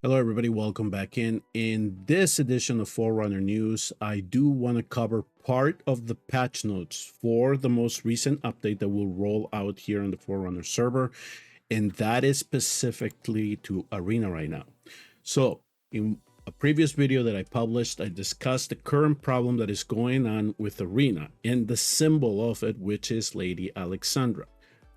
Hello, everybody. Welcome back in. In this edition of Forerunner News, I do want to cover part of the patch notes for the most recent update that will roll out here on the Forerunner server, and that is specifically to Arena right now. So, in a previous video that I published, I discussed the current problem that is going on with Arena and the symbol of it, which is Lady Alexandra.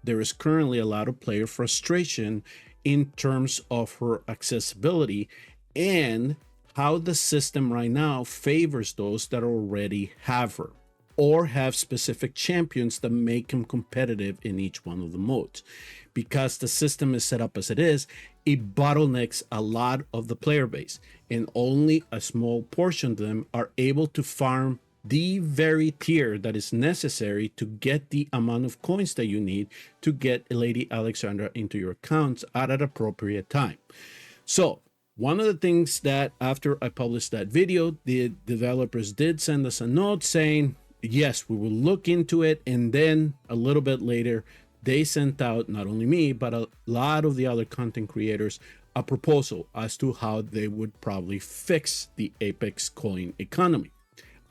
There is currently a lot of player frustration in terms of her accessibility and how the system right now favors those that already have her or have specific champions that make them competitive in each one of the modes. Because the system is set up as it is, it bottlenecks a lot of the player base, and only a small portion of them are able to farm the very tier that is necessary to get the amount of coins that you need to get Lady Alexandra into your accounts at an appropriate time. So one of the things that after I published that video, the developers did send us a note saying, yes, we will look into it. And then a little bit later, they sent out, not only me, but a lot of the other content creators, a proposal as to how they would probably fix the Apex coin economy.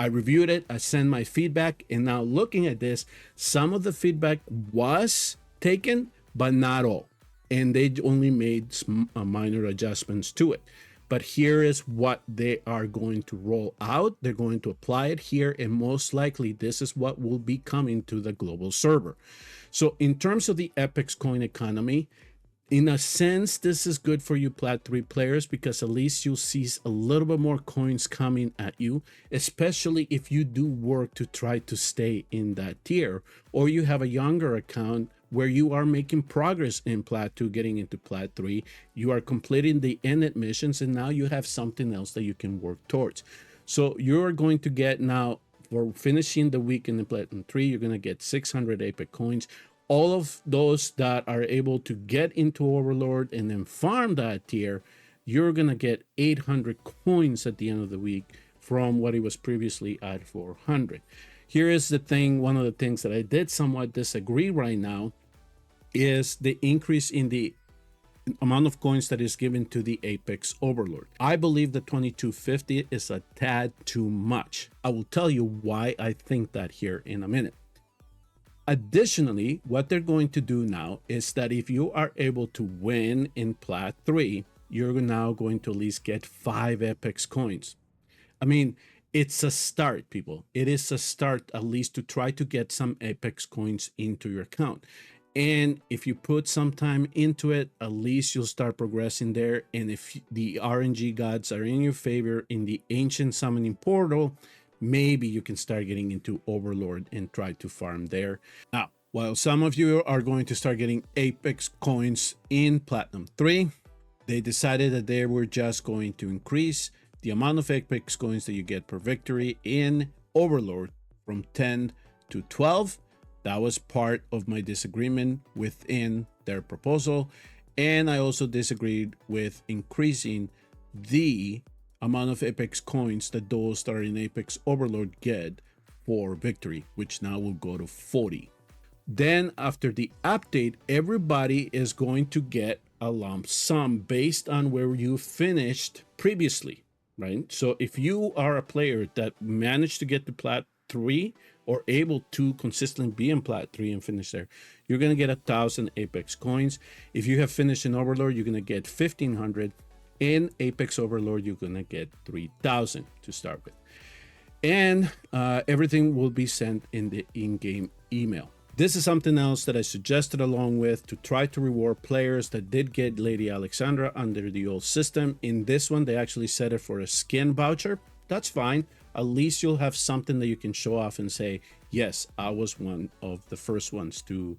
I reviewed it, I sent my feedback, and now looking at this, some of the feedback was taken, but not all. And they only made some minor adjustments to it. But here is what they are going to roll out. They're going to apply it here, and most likely this is what will be coming to the global server. So in terms of the Apex coin economy, in a sense, this is good for you Plat 3 players because at least you'll see a little bit more coins coming at you, especially if you do work to try to stay in that tier, or you have a younger account where you are making progress in Plat 2, getting into Plat 3, you are completing the end missions, and now you have something else that you can work towards. So you're going to get now, for finishing the week in the Platinum 3, you're going to get 600 Apex coins. All of those that are able to get into Overlord and then farm that tier, you're going to get 800 coins at the end of the week from what it was previously at 400. Here is the thing, one of the things that I did somewhat disagree right now is the increase in the amount of coins that is given to the Apex Overlord. I believe the 2250 is a tad too much. I will tell you why I think that here in a minute. Additionally, what they're going to do now is that if you are able to win in Plat 3, you're now going to at least get 5 Apex coins. I mean, it's a start, people. It is a start, at least to try to get some Apex coins into your account. And if you put some time into it, at least you'll start progressing there. And if the RNG gods are in your favor in the ancient summoning portal, maybe you can start getting into Overlord and try to farm there. Now, while some of you are going to start getting Apex coins in Platinum 3, they decided that they were just going to increase the amount of Apex coins that you get per victory in Overlord from 10 to 12. That was part of my disagreement within their proposal. And I also disagreed with increasing the amount of Apex coins that those that are in Apex Overlord get for victory, which now will go to 40. Then after the update, everybody is going to get a lump sum based on where you finished previously, right? So if you are a player that managed to get to Plat 3 or able to consistently be in Plat 3 and finish there, you're going to get 1,000 Apex coins. If you have finished in Overlord, you're going to get 1,500. In Apex Overlord, you're going to get 3,000 to start with. And everything will be sent in the in-game email. This is something else that I suggested along with to try to reward players that did get Lady Alexandra under the old system. In this one, they actually set it for a skin voucher. That's fine. At least you'll have something that you can show off and say, yes, I was one of the first ones to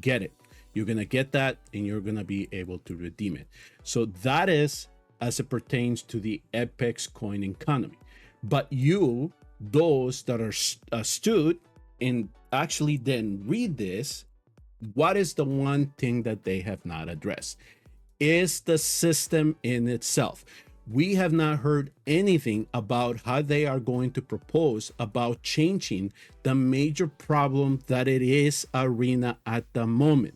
get it. You're going to get that and you're going to be able to redeem it. So that is as it pertains to the Apex coin economy. But you, those that are astute and actually then read this, what is the one thing that they have not addressed? Is the system in itself. We have not heard anything about how they are going to propose about changing the major problem that it is Arena at the moment.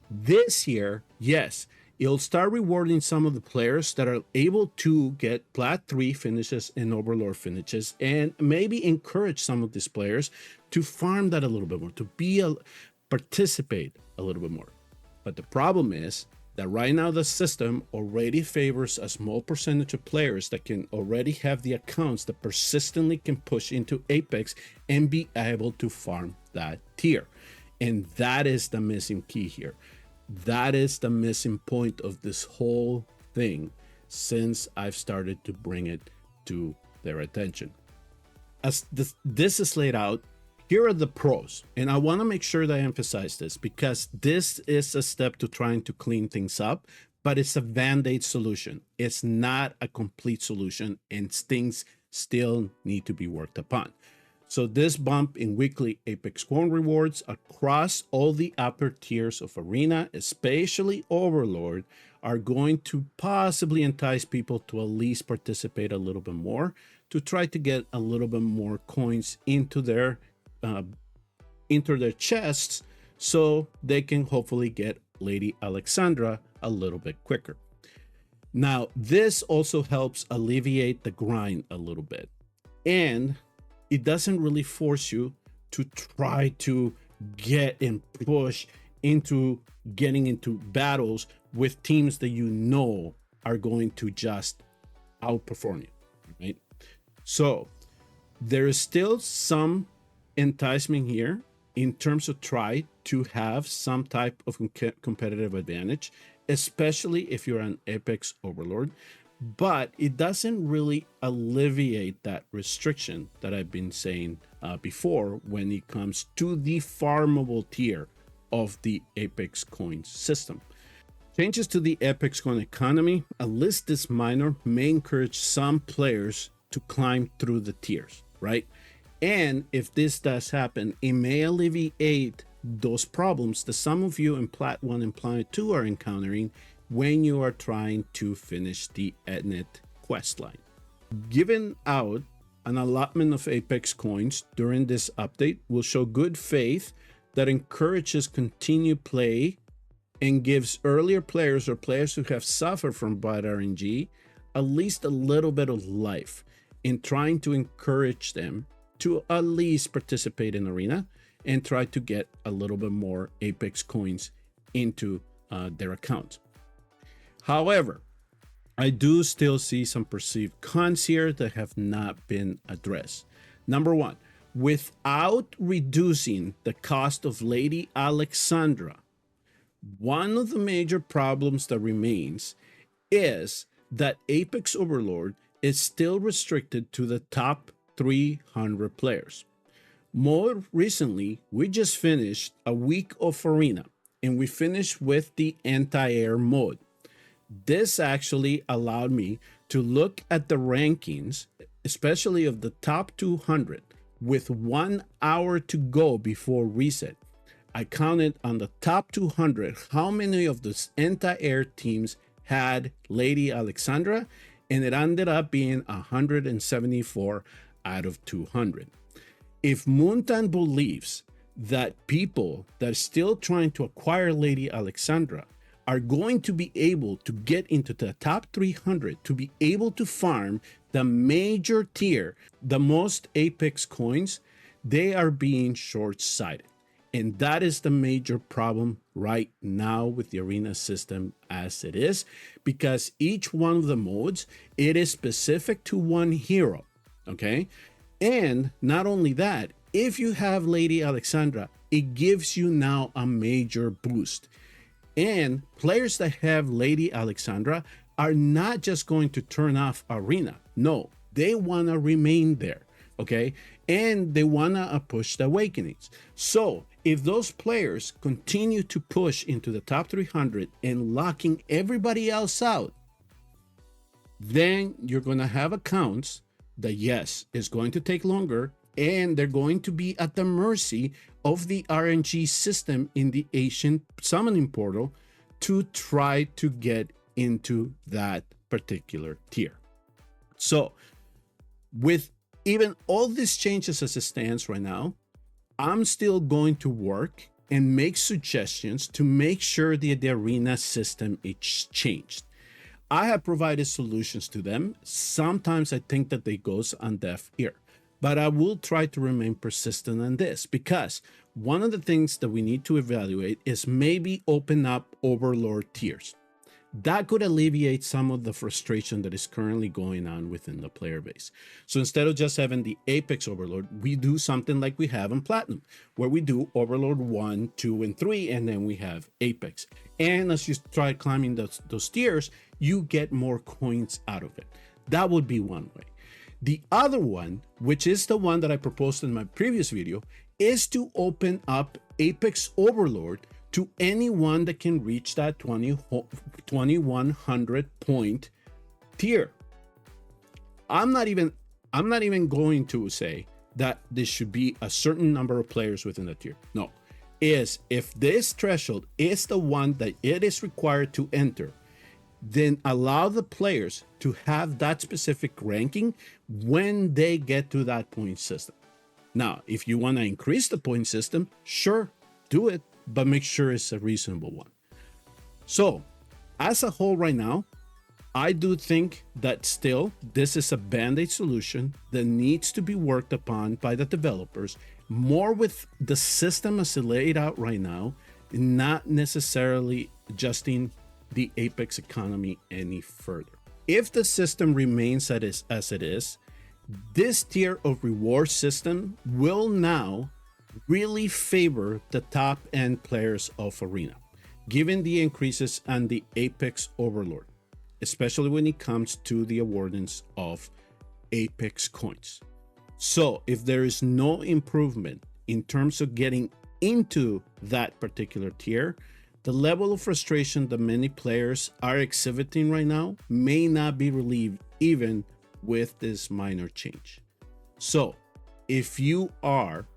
This year, yes, It'll start rewarding some of the players that are able to get Plat 3 finishes and Overlord finishes, and maybe encourage some of these players to farm that a little bit more, to participate a little bit more. But the problem is that right now the system already favors a small percentage of players that can already have the accounts that persistently can push into Apex and be able to farm that tier. And that is the missing key here. That is the missing point of this whole thing since I've started to bring it to their attention. As this is laid out, here are the pros, and I want to make sure that I emphasize this because this is a step to trying to clean things up, but it's a band-aid solution. It's not a complete solution, and things still need to be worked upon. So this bump in weekly Apex coin rewards across all the upper tiers of Arena, especially Overlord, are going to possibly entice people to at least participate a little bit more, to try to get a little bit more coins into their chests so they can hopefully get Lady Alexandra a little bit quicker. Now, this also helps alleviate the grind a little bit, and it doesn't really force you to try to get and push into getting into battles with teams that you know are going to just outperform you, right? So there is still some enticement here in terms of try to have some type of competitive advantage, especially if you're an Apex Overlord, but it doesn't really alleviate that restriction that I've been saying before when it comes to the farmable tier of the Apex coins system. Changes to the Apex coin economy, at least this minor, may encourage some players to climb through the tiers, right? And if this does happen, it may alleviate those problems that some of you in Plat 1 and Plat 2 are encountering when you are trying to finish the Etnet quest line. Giving out an allotment of Apex coins during this update will show good faith that encourages continued play and gives earlier players or players who have suffered from bad RNG at least a little bit of life in trying to encourage them to at least participate in Arena and try to get a little bit more Apex coins into their account. However, I do still see some perceived cons here that have not been addressed. Number one, without reducing the cost of Lady Alexandra, one of the major problems that remains is that Apex Overlord is still restricted to the top 300 players. More recently, we just finished a week of Arena and we finished with the anti-air mode. This actually allowed me to look at the rankings, especially of the top 200, with 1 hour to go before reset. I counted on the top 200 how many of the anti-air teams had Lady Alexandra, and it ended up being 174 out of 200. If Moontan believes that people that are still trying to acquire Lady Alexandra are going to be able to get into the top 300 to be able to farm the major tier, the most Apex coins, they are being short-sighted. And that is the major problem right now with the Arena system as it is, because each one of the modes, it is specific to one hero, okay? And not only that, if you have Lady Alexandra, it gives you now a major boost. And players that have Lady Alexandra are not just going to turn off Arena. No, they want to remain there, okay? And they want to push the Awakenings. So if those players continue to push into the top 300 and locking everybody else out, then you're going to have accounts that, yes, is going to take longer, and they're going to be at the mercy of the RNG system in the Ancient Summoning Portal to try to get into that particular tier. So with even all these changes as it stands right now, I'm still going to work and make suggestions to make sure that the arena system is changed. I have provided solutions to them. Sometimes I think that they goes on deaf ear, but I will try to remain persistent on this, because one of the things that we need to evaluate is maybe open up overlord tiers. That could alleviate some of the frustration that is currently going on within the player base. So instead of just having the Apex Overlord, we do something like we have in Platinum, where we do Overlord 1, 2, and 3, and then we have Apex. And as you try climbing those tiers, you get more coins out of it. That would be one way. The other one, which is the one that I proposed in my previous video, is to open up Apex Overlord to anyone that can reach that 2100 point tier. I'm not even going to say that there should be a certain number of players within the tier. No, if this threshold is the one that it is required to enter, then allow the players to have that specific ranking when they get to that point system. Now, if you want to increase the point system, sure, do it, but make sure it's a reasonable one. So, as a whole right now, I do think that still this is a band-aid solution that needs to be worked upon by the developers, more with the system as it laid out right now, not necessarily adjusting the Apex economy any further. If the system remains as it is, this tier of reward system will now really favor the top end players of Arena, given the increases on the Apex Overlord, especially when it comes to the awardance of Apex coins. So if there is no improvement in terms of getting into that particular tier, the level of frustration that many players are exhibiting right now may not be relieved even with this minor change. So if you are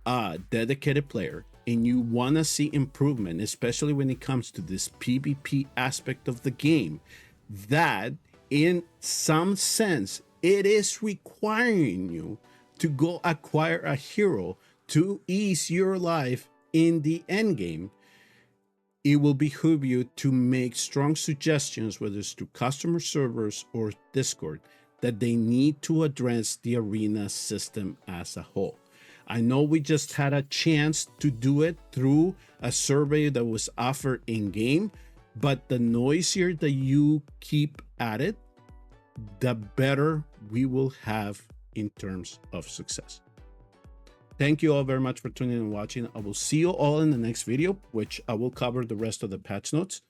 a dedicated player and you want to see improvement, especially when it comes to this PvP aspect of the game, that in some sense it is requiring you to go acquire a hero to ease your life in the end game, it will behoove you to make strong suggestions, whether it's to customer servers or Discord, that they need to address the arena system as a whole. I know we just had a chance to do it through a survey that was offered in game, but the noisier that you keep at it, the better we will have in terms of success. Thank you all very much for tuning in and watching. I will see you all in the next video, which I will cover the rest of the patch notes.